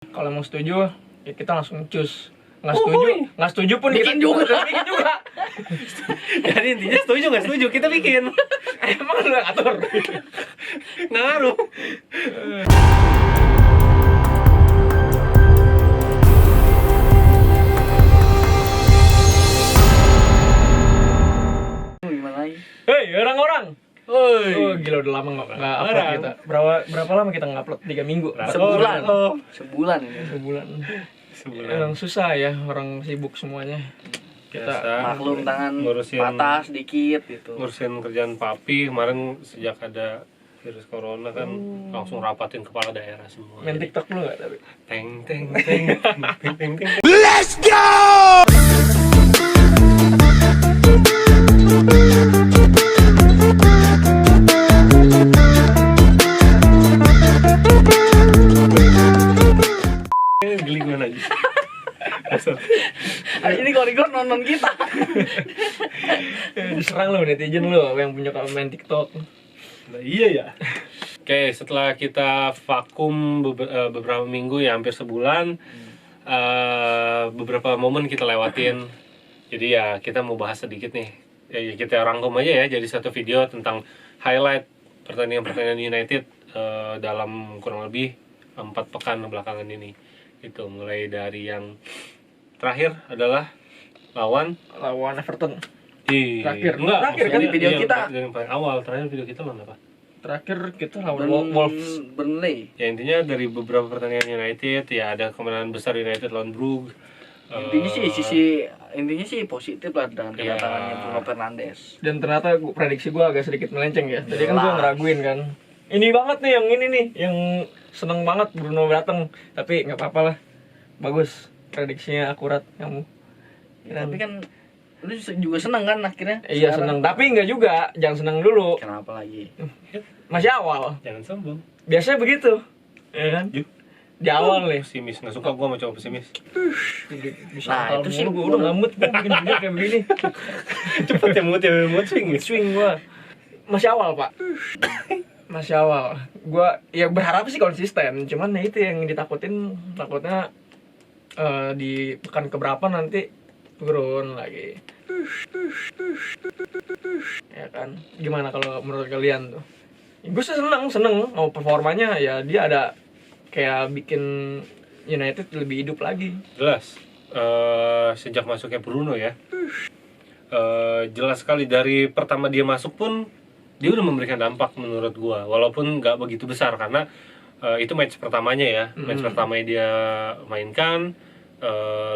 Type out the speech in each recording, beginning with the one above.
Kalau mau setuju ya kita langsung cus. Nggak setuju pun bikin kita juga. bikin juga. Jadi intinya setuju nggak setuju kita bikin. Emang lu yang atur. Nggak ngaruh. Gimana lagi? Hei orang-orang. Woi. Oh gila udah lama nggak upload Orang. kita. Berapa lama kita nggak upload? 3 minggu. Sebulan. Oh. Sebulan ini. Sebulan. Sebulan. Emang susah ya, orang sibuk semuanya. Kita Biasa. Maklum tangan Ngurusin- patah sedikit gitu. Ngurusin kerjaan papi kemarin sejak ada virus corona kan langsung rapatin kepala daerah semua. main Jadi, TikTok lu nggak tapi? teng teng teng teng teng teng. Geli gue aja. Ini Korigor nonton kita. Diserang lu netizen lu yang punya main TikTok. Nah, iya ya. Oke, setelah kita vakum beberapa minggu ya, hampir sebulan, beberapa momen kita lewatin. Jadi ya kita mau bahas sedikit nih. Ya, kita rangkum aja ya jadi satu video tentang highlight pertandingan United dalam kurang lebih 4 pekan belakangan ini. Itu mulai dari yang terakhir adalah lawan Everton. terakhir Terakhir maksudnya kan video kita. yang paling awal terakhir video kita lawan apa? Terakhir kita lawan Wolves. Burnley. Ya intinya dari beberapa pertandingan United ya ada kemenangan besar United lawan Brugge. Intinya sih positif lah dengan Iya. kedatangannya Bruno Fernandes. Dan ternyata prediksi gua agak sedikit melenceng ya. Tadi kan gua Jelas. ngeraguin kan. Ini banget nih yang ini nih, yang seneng banget Bruno datang. Tapi nggak apa-apa lah. Bagus. Prediksinya akurat kamu. Ya, tapi kan lu juga seneng kan akhirnya? Iya Sekarang. seneng, tapi nggak juga. Jangan seneng dulu. Kenapa lagi? Masih awal. Jangan sombong. Biasanya begitu. Ya kan? Yuk. Di awal nih. Pesimis, nggak suka gua sama cowok pesimis. Bisa Nah, itu sih gua udah nggak mood gua bikin video kayak begini. Cepet ya mood swing. Swing gua. Masih awal, Pak. Masih awal. Gua ya berharap sih konsisten, cuman ya itu yang ditakutin, takutnya di pekan keberapa nanti turun lagi. Ya kan? Gimana kalau menurut kalian tuh? Gue sih seneng mau performanya ya, dia ada kayak bikin United lebih hidup lagi. Jelas. Sejak masuknya Bruno ya. Jelas sekali dari pertama dia masuk pun dia udah memberikan dampak menurut gua, walaupun nggak begitu besar karena itu match pertamanya ya. Match pertama dia mainkan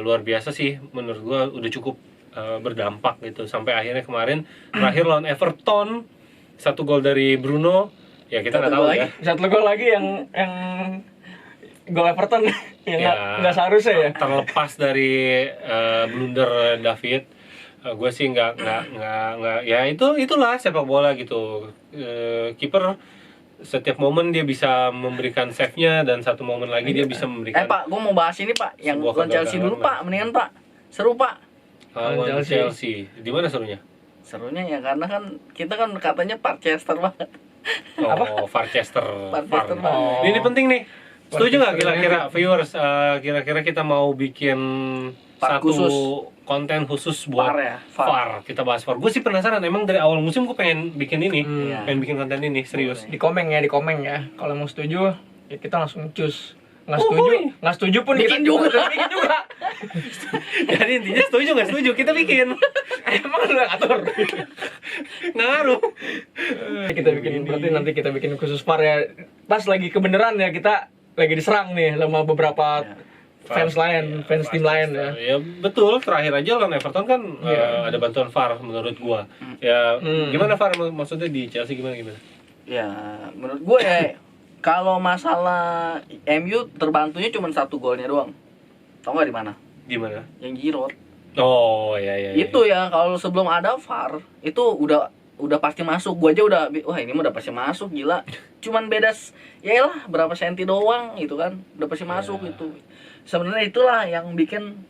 luar biasa sih menurut gua, udah cukup berdampak gitu sampai akhirnya kemarin terakhir lawan Everton 1 gol dari Bruno ya, kita nggak tahu ya. Satu gol lagi yang gol Everton yang Ya, nggak seharusnya ya. terlepas dari blunder David, gue sih nggak ya itulah sepak bola gitu. Kiper setiap momen dia bisa memberikan save-nya dan satu momen lagi dia bisa memberikan Pak, gua mau bahas ini Pak, yang Sebuah lawan Chelsea dulu kegagalan. Pak, mendingan Pak. Seru Pak. lawan Chelsea. Di mana serunya? Serunya ya karena kan kita kan katanya Parchester banget. Oh, Farchester. Farchester Far. banget. Ini penting nih. Setuju nggak Farchester kira-kira viewers? Kira-kira kita mau bikin Far satu khusus. konten khusus buat Far ya, Far. Kita bahas Far. Gue sih penasaran. Emang dari awal musim gue pengen bikin ini, Iya. pengen bikin konten ini serius. Di komen ya. Kalau mau setuju ya kita langsung cus. Nggak setuju pun Bikin kita juga. bikin juga. Jadi intinya setuju nggak setuju kita bikin. Emang lu yang atur. Nggak ngaruh. Kita bikin, berarti nanti kita bikin khusus VAR ya. Pas lagi kebenaran ya, kita lagi diserang nih sama beberapa fans lain, fans tim lain ya. Ya betul. Terakhir aja lawan Everton kan Iya. ada bantuan Far menurut gua. Ya gimana Far maksudnya di Chelsea gimana? Ya, menurut gue ya kalau masalah MU terbantunya cuma 1 golnya doang. Tahu nggak di mana? Gimana? Yang Giroud. Oh ya. Itu ya kalau sebelum ada VAR itu udah pasti masuk. Gua aja udah wah ini mah udah pasti masuk, gila. Cuman beda ya lah berapa senti doang gitu kan. Udah pasti masuk gitu. Sebenarnya itulah yang bikin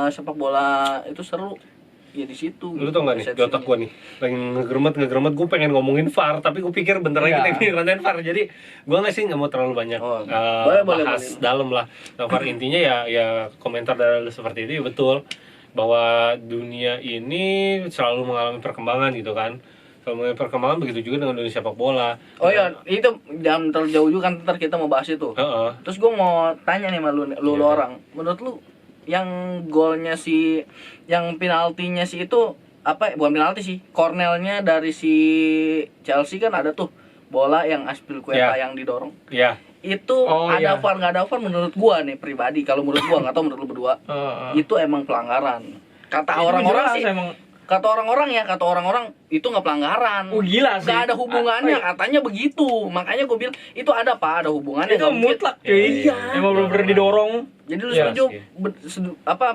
sepak bola itu seru. ya di situ. Lu tau gak nih, di persepsinya. otak gue nih lagi ngegeremet, gue pengen ngomongin VAR, tapi gue pikir bentar lagi Iya. kita ngomongin VAR. Jadi gue nggak mau terlalu banyak Oh, boleh, bahas boleh. dalam lah. Nah, VAR intinya ya komentar dari lu seperti itu ya betul, bahwa dunia ini selalu mengalami perkembangan gitu kan. Selalu mengalami perkembangan, begitu juga dengan dunia sepak bola. Oh iya, itu jangan terlalu jauh juga kan, ntar kita mau bahas itu. Heeh. Terus gue mau tanya nih sama lu Iya. orang, menurut lu yang golnya si, yang penaltinya si itu apa? Bukan penalti sih, cornelnya dari si Chelsea kan ada tuh bola yang Aspilicueta Iya. yang didorong. Ya, Itu Oh, ada iya. VAR nggak ada VAR menurut gua nih pribadi. Kalau menurut gua, nggak tahu menurut lu berdua, itu emang pelanggaran. Kata Itu orang-orang jelas sih, emang. kata orang-orang itu nggak pelanggaran. Oh, gila sih. Nggak ada hubungannya, Ah, katanya begitu. Makanya gue bilang itu ada apa? Ada hubungannya. itu nggak mungkin. mutlak Iya, cuy. iya. Emang bener-bener didorong. Jadi lu Iya, setuju sih.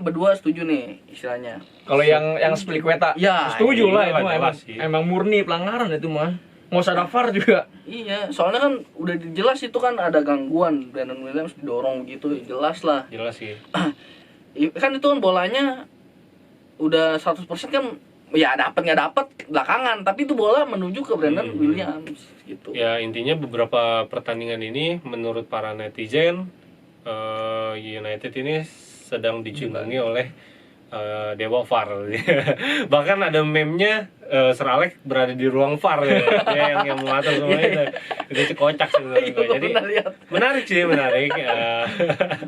berdua setuju nih istilahnya. Kalau yang Aspilicueta, Ya, setuju lah iya, itu mah emang, jelas sih. emang murni pelanggaran itu mah. Nggak usah ada VAR juga. Iya, soalnya kan udah jelas itu kan ada gangguan, Brandon Williams didorong gitu, jelas lah. jelas sih. Kan itu kan bolanya udah 100% kan ya dapat nggak dapat belakangan, tapi itu bola menuju ke Brandon Williams gitu. Ya intinya beberapa pertandingan ini menurut para netizen, United ini sedang dicundangi oleh dewa VAR. Bahkan ada meme-nya Sir Alex berada di ruang VAR ya. Dia yang mengatur semua itu. Itu kocak sih menurut gue. Jadi Pernah lihat. menarik sih, menarik.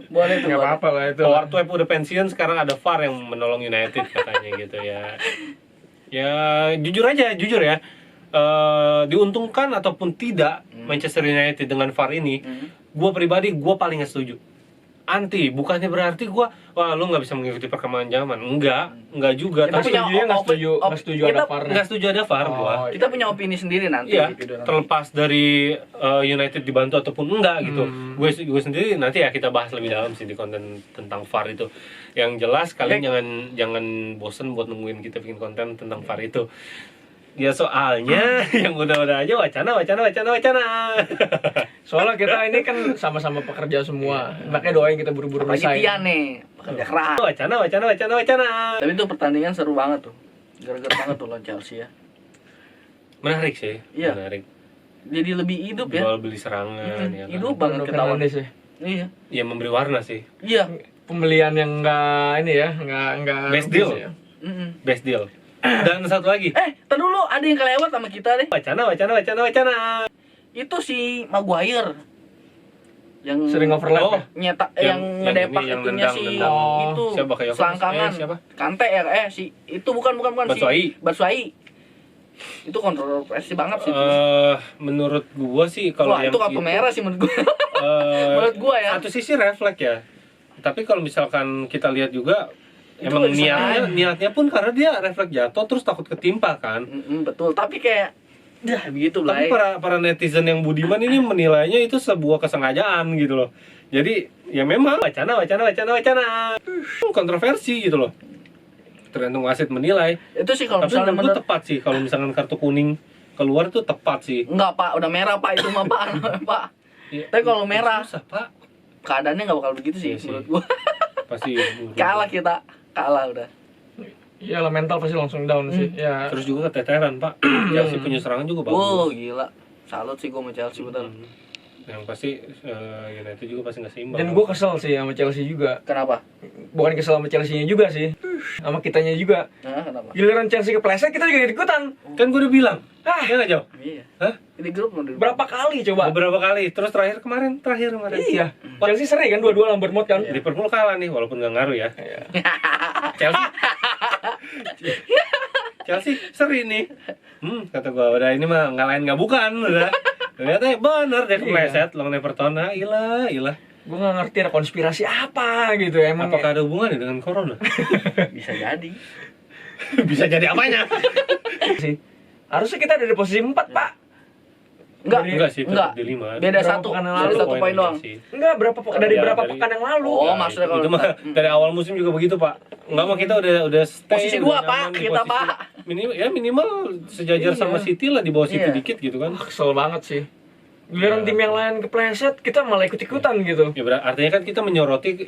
Boleh tuh. Nggak boleh. apa-apa lah itu. Howard Webb udah pensiun, sekarang ada VAR yang menolong United katanya gitu ya. Ya jujur ya. Diuntungkan ataupun tidak Manchester United dengan VAR ini, gue pribadi gue paling nggak setuju. Anti, bukannya berarti gue, wah lu nggak bisa mengikuti perkembangan zaman. Enggak juga. Kita Tapi punya setuju ya nggak setuju, op- nggak setuju ada kita VAR. nggak setuju ada VAR gue. Oh, Kita punya opini sendiri nanti Iya, di video nanti. terlepas dari United dibantu ataupun enggak gitu. Gue sendiri nanti ya kita bahas lebih dalam sih di konten tentang VAR itu. Yang jelas kalian jangan bosen buat nungguin kita bikin konten tentang VAR itu. Ya soalnya yang udah aja wacana. Soalnya kita ini kan sama-sama pekerja semua. Makanya doain kita buru-buru Apalagi resign. Tian nih, pekerja keras. Wacana. Tapi itu pertandingan seru banget tuh. Gara-gara banget tuh lawan Chelsea ya. Menarik sih, Iya. menarik. Jadi lebih hidup ya. Jual beli serangan ya kan. Hidup banget Bruno ketahuan. Fernandes ya. Iya. Ya memberi warna sih. Iya. Pembelian yang enggak ini ya, enggak Best deal. ya. Mm-mm. Best deal. Dan satu lagi. Tar dulu ada yang kelewat sama kita deh. Wacana. Itu si Maguire yang Sering overlap Oh. ya. nyetak Yang- yang ngedepak ini, yang itunya nendang, si nendang. itu Siapa kayak selangkangan siapa? Kante ya si itu bukan Batshuayi. si Batshuayi. Itu kontroversi banget sih. Menurut gua sih kalau Wah, yang itu kartu merah sih menurut gua. eh, Menurut gua ya. Satu sisi refleks ya. Tapi kalau misalkan kita lihat juga Itu emang bisa niatnya pun karena dia refleks jatuh terus takut ketimpa kan. Betul, tapi kayak dah begitu lah. Tapi para netizen yang budiman ini menilainya itu sebuah kesengajaan gitu loh. Jadi ya memang wacana. Kontroversi gitu loh. Tergantung wasit menilai. Itu sih kalau Tapi misalnya menurut gue bener tepat sih kalau misalkan kartu kuning keluar tuh tepat sih. enggak Pak, udah merah Pak itu mah Pak. Pak. Ya, Tapi kalau merah susah, Pak. keadaannya nggak bakal begitu sih Iya sih. menurut gua. Pasti Kalah kita, kalah udah. Iyalah mental pasti langsung down sih. Ya. Terus juga keteteran, Pak. Chelsea punya serangan juga bagus. Oh gila, salut sih gua sama Chelsea bener. Yang pasti United juga pasti nggak seimbang. Dan gue kesel sih sama Chelsea juga. Kenapa? Bukan kesel sama Chelsea-nya juga sih. Sama kitanya juga. Nah, kenapa? Giliran Chelsea kepleset kita juga ikutan. Kan gue udah bilang. Ah, Ya nggak jauh. Iya. Hah? Di grup mau berapa kali coba? Beberapa kali. Terus terakhir kemarin. Iya. Chelsea seri kan 2-2 lawan Bournemouth kan? Liverpool kalah nih walaupun nggak ngaruh ya. Iya. Chelsea. Chelsea seri nih. Kata gua udah ini mah ngalahin nggak bukan udah. Ternyata bener dia kepleset lawan Everton. Ah, ilah. Gue gak ngerti ada konspirasi apa gitu emang. Apakah ada hubungannya dengan corona? Bisa jadi. Bisa jadi apanya? sih? Harusnya kita ada di posisi 4, Pak. Enggak sih, enggak. tetap di 5. Beda Berapa satu, pekan yang beda lalu? satu poin doang. Enggak, dari Iya, berapa dari- pekan yang lalu. Oh, maksudnya kalau itu mah dari awal musim juga begitu, Pak. Enggak mah kita udah stay Posisi udah dua, nyaman Pak. di Kita, posisi- Pak. Minimal sejajar Iya. sama City lah, di bawah City Iya. dikit gitu kan. Kesel banget sih. Giliran tim yang lain kepleset, kita malah ikut-ikutan gitu. Ya artinya kan kita menyoroti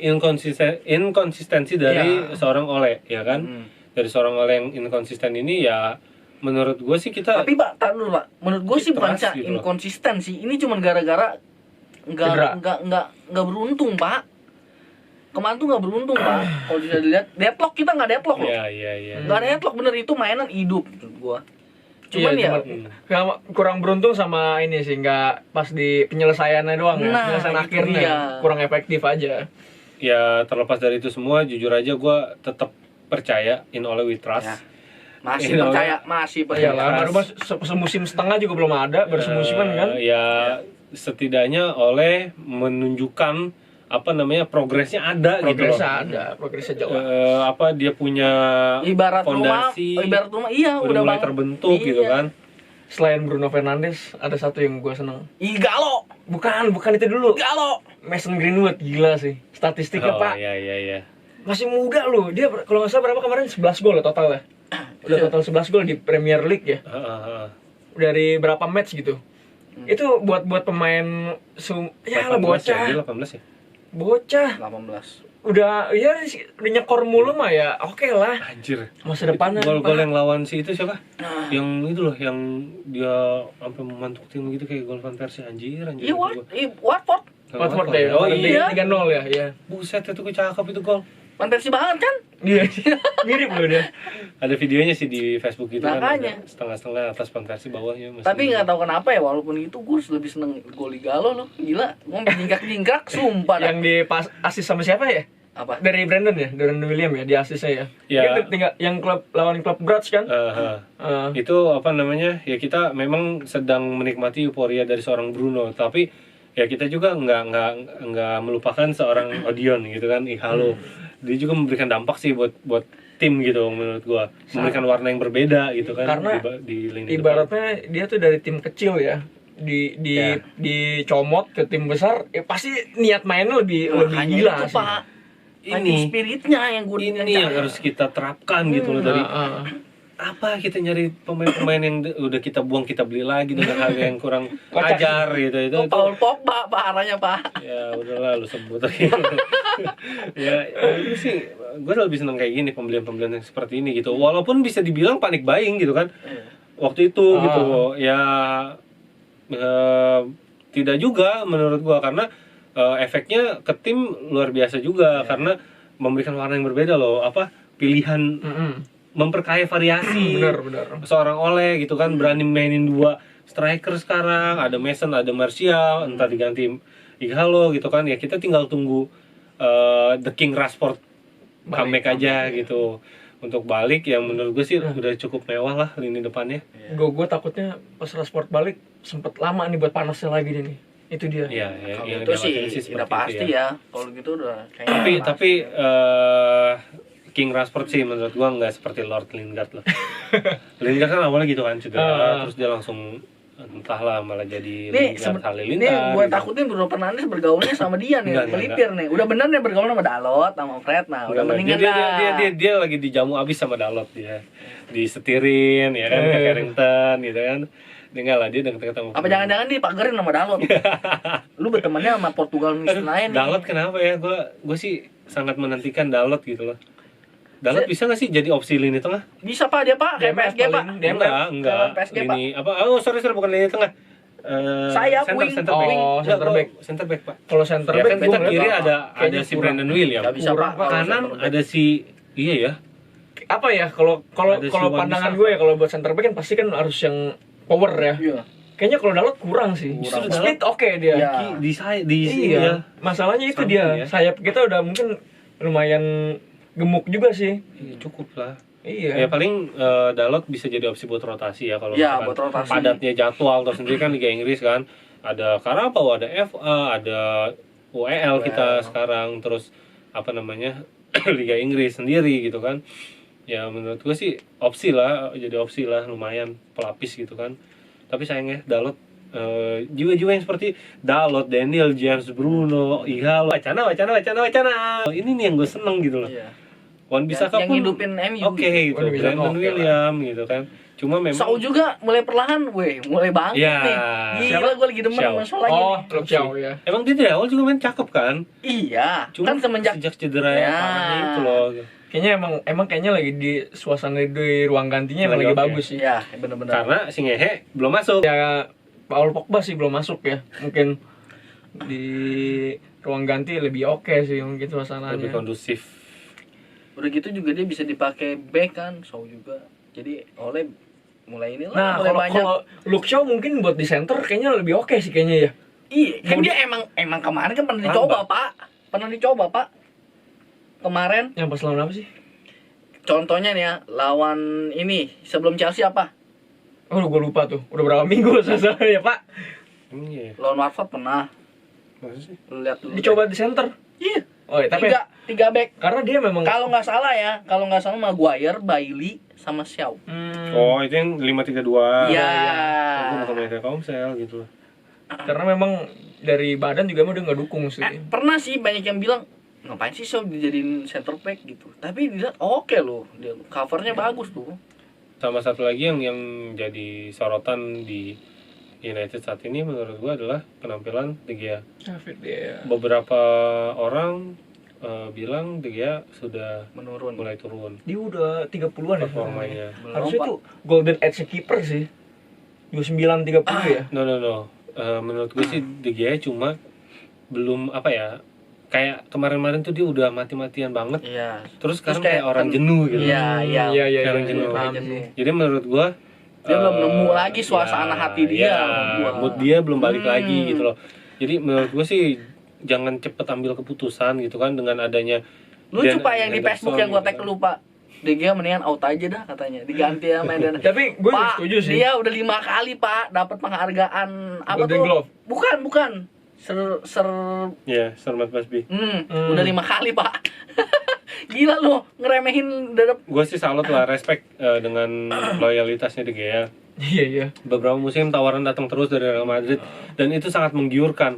inkonsistensi dari Iya. seorang Ole, ya kan? dari seorang Ole yang inkonsisten ini ya menurut gue sih kita Tapi Pak, tahan dulu Pak. Menurut gue sih bukan Trust gitu loh. inkonsisten sih. Ini cuma gara-gara Cedera. nggak beruntung Pak. Kemarin tuh nggak beruntung Pak. Kalau bisa dilihat, deadlock kita nggak deadlock loh. iya. Nggak deadlock bener, itu mainan hidup menurut gua. Cuman Iya, ya kurang beruntung sama ini sih, nggak pas di penyelesaiannya doang ya. Nah, Penyelesaian itu akhirnya dia. kurang efektif aja. Ya terlepas dari itu semua, jujur aja gue tetap percaya in Ole we trust. Ya. masih Ini percaya, masih percaya. Iya lah, baru semusim setengah juga belum ada, baru semusiman kan. Ya setidaknya Ole menunjukkan apa namanya progresnya ada gitu loh. Progresnya ada, progresnya jelas. Apa dia punya Ibarat rumah, fondasi, iya udah mulai bangun. terbentuk Iya. gitu kan. Selain Bruno Fernandes, ada satu yang gue seneng. Galo, Bukan itu dulu. Galo. Mason Greenwood, gila sih. Statistiknya, Pak. Iya. Masih muda loh. Dia kalau nggak salah berapa kemarin? 11 gol ya total ya. Udah total 11 gol di Premier League ya. Dari berapa match gitu. Itu buat pemain ya lah 18 ya, bocah. dia 18 ya. Bocah. 18. Udah nyekor mulu mah ya. Oke lah. Anjir. Masa depannya. Gol-gol Pak. yang lawan si itu siapa? Yang itu loh, yang dia sampai memantuk tim gitu kayak gol Van Persie, anjir. Iya, Watford. Watford deh. Oh iya. 3-0 ya, iya. Buset itu cakep itu gol. Fantasy banget kan? Iya. Mirip loh dia. Ada videonya sih di Facebook gitu kan. Makanya. Ada setengah-setengah atas Van Persie, bawahnya masih. Tapi nggak tahu kenapa ya, walaupun itu gue lebih seneng gol Galo loh. Gila, gue jingkrak sumpah dah. Yang di pas asis sama siapa ya? Apa? Dari Brandon William ya, di asisnya ya. Ya. Dia tinggal yang lawan klub Bruges kan? Itu apa namanya? Ya kita memang sedang menikmati euforia dari seorang Bruno, tapi ya kita juga nggak melupakan seorang Odion gitu kan, Ighalo. Dia juga memberikan dampak sih buat tim gitu menurut gua, memberikan warna yang berbeda gitu kan. Karena di lini ibaratnya dia tuh dari tim kecil ya, dicomot ke tim besar, pasti niat mainnya lebih Makanya gila itu, sih. Pak. Fighting spiritnya yang gue ini yang harus kita terapkan gitu loh, dari apa kita nyari pemain-pemain yang udah kita buang, kita beli lagi dengan harga yang kurang Kocak. ajar gitu. Itu Paul Pogba parahnya Pak. ya udahlah lu sebut aja. Ya itu sih gue lebih seneng kayak gini, pembelian-pembelian yang seperti ini gitu, walaupun bisa dibilang panic buying gitu kan waktu itu gitu ya. Tidak juga menurut gua, karena efeknya ke tim luar biasa juga, karena memberikan warna yang berbeda loh, apa pilihan, memperkaya variasi. Benar. Seorang Ole gitu kan berani mainin 2 striker sekarang, ada Mason, ada Martial, entah diganti Ighalo gitu kan. Ya kita tinggal tunggu The King Rashford comeback aja gitu untuk balik. Yang menurut gue sih udah cukup mewah lah lini depannya. Gue takutnya pas Rashford balik sempet lama nih buat panasnya lagi nih. Itu dia. Iya, Kalau yang itu sih seperti udah itu pasti ya. Kalau gitu udah kayaknya Tapi King Rashford sih menurut gua nggak seperti Lord Lingard loh. Lingard kan awalnya gitu kan cedera, terus dia langsung entahlah malah jadi Nih, Lingard ini Halilintar. gue gitu. takutnya Bruno Fernandes bergaulnya sama dia nih, Enggak. melipir nih. Udah bener nih bergaul sama Dalot, sama Fred. Nah, udah mendingan dia lagi dijamu abis sama Dalot dia. Disetirin ya kan ke Carrington gitu kan. Dia enggak lah, dia udah ketemu. Apa jangan-jangan dipagerin sama Dalot? Lu bertemannya sama Portugal lain. Dalot kenapa ya? Gua sih sangat menantikan Dalot gitu loh. Dalot bisa nggak sih jadi opsi lini tengah? Bisa Pak dia Pak, kayak DMF PSG Pak. paling. Enggak. PSG, Lini apa? Oh, sorry bukan lini tengah. Sayap, wing. Center back. Oh, center back. Center back, Pak. Kalau center Ya back kan gua kita ngeliat kiri ada kayaknya si kurang. Brandon William. Nggak bisa Kurang, Pak. Pak. kalau Kanan center back. ada si ya. Apa ya, kalau Ada si pandangan Wan-Bissaka. gue ya, kalau buat center back kan pasti kan harus yang power ya. Iya. Kayaknya kalau Dalot kurang sih. Kurang. Speed oke dia. Iya. Di Iya. Masalahnya itu Samping dia. ya. Sayap kita udah mungkin lumayan gemuk juga sih. Iya, cukup lah. Iya. Ya paling Dalot bisa jadi opsi buat rotasi ya kalau Iya, misalkan buat rotasi. padatnya jadwal. Terus sendiri kan Liga Inggris kan ada Carabao, ada FA, ada UEL kita sekarang, terus apa namanya Liga Inggris sendiri gitu kan. Ya menurut gue sih opsi lah, jadi opsi lah, lumayan pelapis gitu kan. Tapi sayangnya Dalot jiwa-jiwa yang seperti Dalot, Daniel James, Bruno, Ighalo, wacana. Ini nih yang gue seneng gitu loh. Iya. Wan Bissaka Yang pun hidupin MU. oke gitu, Wan-Bissaka Brandon oke William gitu kan. Cuma memang Sau juga mulai perlahan, mulai bangkit Ya. nih. Gila, gue lagi demen Xiao. sama Sau lagi Oh, nih. Luke Xiao ya. emang dia dari awal juga main cakep kan. Iya, Cuma kan semenjak sejak cedera Ya. parahnya itu loh. Kayaknya emang kayaknya lagi di suasana di ruang gantinya emang Lagi lagi oke. bagus sih. ya bener-bener. Karena si Ngehe belum masuk. Ya Paul Pogba sih belum masuk ya. Mungkin di ruang ganti lebih oke sih mungkin Lebih suasananya. kondusif. Udah gitu juga dia bisa dipakai back kan, Sau juga. Jadi oleh mulai inilah Nah, mulai kalau banyak. kalau Luke Shaw mungkin buat di center kayaknya lebih oke sih kayaknya ya. Iya, kan Mau dia emang kemarin kan pernah dicoba, Pak. Pernah dicoba, Pak. Kemarin Yang pas lawan apa sih? contohnya nih ya, lawan ini sebelum Chelsea apa? Oh, gue lupa tuh. Udah berapa minggu selesai ya, Pak? Emang iya. Lawan Watford pernah. Masa sih? Lu lihat dulu. Dicoba di center. Iya. Oh, ya, tapi Tiga back. karena dia memang Kalau nggak salah Maguire, Bailey sama Xiao. Oh, itu yang 5-3-2. Iya. Aku nonton main Telkomsel gitu loh. karena memang dari badan juga emang dia nggak dukung sih. Pernah sih banyak yang bilang ngapain sih Xiao dijadiin center back gitu. Tapi dilihat oke loh, dia covernya bagus tuh. Sama satu lagi yang jadi sorotan di United saat ini menurut gua adalah penampilan De Gea. David dia. Beberapa orang bilang De Gea sudah Menurun. mulai turun Dia udah 30-an ya. performanya. Harusnya tuh golden age keeper sih. 29 30 ya. No. Menurut gue sih De Gea cuma belum apa ya, kayak kemarin-kemarin tuh dia udah mati-matian banget. Iya. Terus sekarang Terus kayak kayak orang jenuh gitu. Iya. Iya. Sekarang jenuh. paham Jenuh. sih. Jadi menurut gua Dia belum nemu lagi suasana hati dia, menurut gua. mood dia belum balik Hmm. lagi gitu loh. Jadi menurut gua sih jangan cepet ambil keputusan gitu kan dengan adanya Lucu Dan Pak yang di Henderson Facebook yang gua gitu tag kan. lupa. De Gea mendingan out aja dah katanya. Diganti sama Eden. Tapi gue Pak, setuju sih. dia udah 5 kali Pak dapat penghargaan apa Golden tuh? Glove. Bukan. Ser ya Sermat Basbi. udah 5 kali Pak. Gila lu ngeremehin udah Gua sih salut lah, respect dengan loyalitasnya De Gea. Iya. Beberapa musim tawaran datang terus dari Real Madrid dan itu sangat menggiurkan.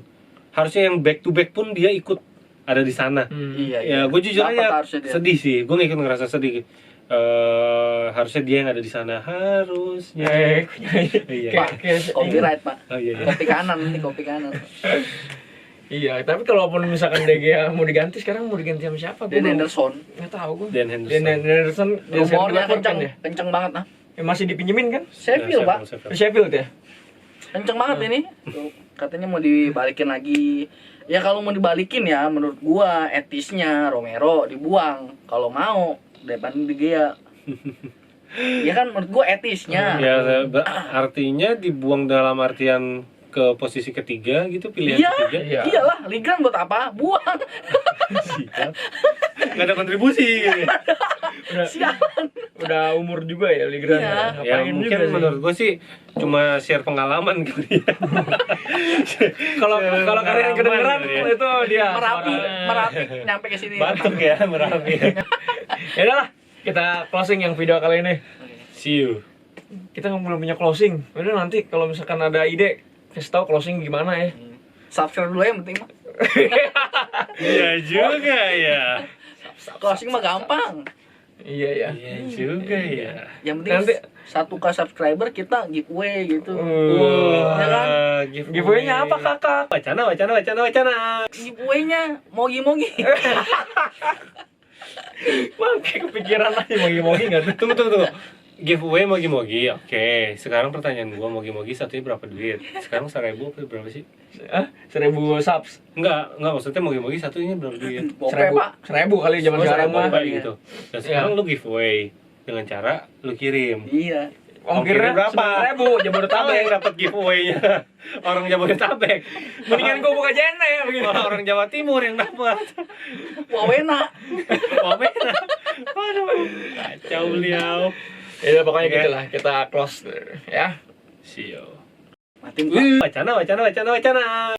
Harusnya yang back to back pun dia ikut ada di sana. Iya. Ya, gue jujur Dapat aja harusnya dia. sedih sih. Gue ngikut ngerasa sedih. Harusnya dia yang ada di sana. Harusnya. Iya. Pak, copyright Pak. Oh iya. Kopi kanan nih, kopi kanan. Iya, tapi kalaupun misalkan De Gea mau diganti sekarang mau diganti sama siapa? Dan Henderson. Nggak tahu gue. Dan Henderson. Dan Henderson dia sekarang Rumornya dilaporkan kenceng, ya. kenceng banget nah. Masih dipinjemin kan? Sheffield Pak. Ke Sheffield ya. Kenceng banget ini. Tuh, katanya mau dibalikin lagi. Ya kalau mau dibalikin ya menurut gua etisnya Romero dibuang kalau mau daripada De Gea. Ya kan menurut gua etisnya. Ya, artinya dibuang dalam artian ke posisi ketiga gitu, pilihan Iya, ketiga. Iya. iyalah, Ligran buat apa? Buang. Siap. Nggak ada kontribusi gitu. Sialan. Udah umur juga ya Ligran. Iya. Ya Ngapain mungkin juga sih. menurut gue sih cuma share pengalaman kali ya. Kalau kalian kedengeran Gitu ya. itu dia Merapi suara- nyampe ke sini. Batuk ya, Merapi. Ya udah lah, kita closing yang video kali ini. See you. Kita belum punya closing. Udah nanti kalau misalkan ada ide kasih tahu closing gimana ya. Subscribe dulu ya yang penting mah. Iya juga ya. Closing mah gampang. Iya ya. Iya juga ya. Yang penting Nanti- 1K subscriber kita giveaway gitu. Wah. Ya kan? Giveaway-nya apa kakak? Wacana. Giveaway-nya mogi-mogi. Wah, kayak kepikiran aja mogi-mogi nggak tuh? Tunggu. Giveaway mogi-mogi. Oke, sekarang pertanyaan gua, mogi-mogi satunya berapa duit? Sekarang 1.000 apa berapa sih? 1.000 subs. Enggak maksudnya mogi-mogi satunya berapa duit? Bope, 1.000 Pak. 1.000 kali zaman Oh, sekarang 1.000 mah. Kayak gitu. Dan sekarang lu giveaway dengan cara lu kirim. Iya. Ongkirnya berapa? 9.000 Apa Jabodetabek. yang dapat giveaway-nya? Orang Jabodetabek. Mendingan gua buka jene begini. Orang Jawa Timur yang dapat. Wawena. Wamena. Waduh. Kacau beliau. Ya pokoknya Oke. gitu lah, kita close ya. See you. Matiin Pak. Wacana.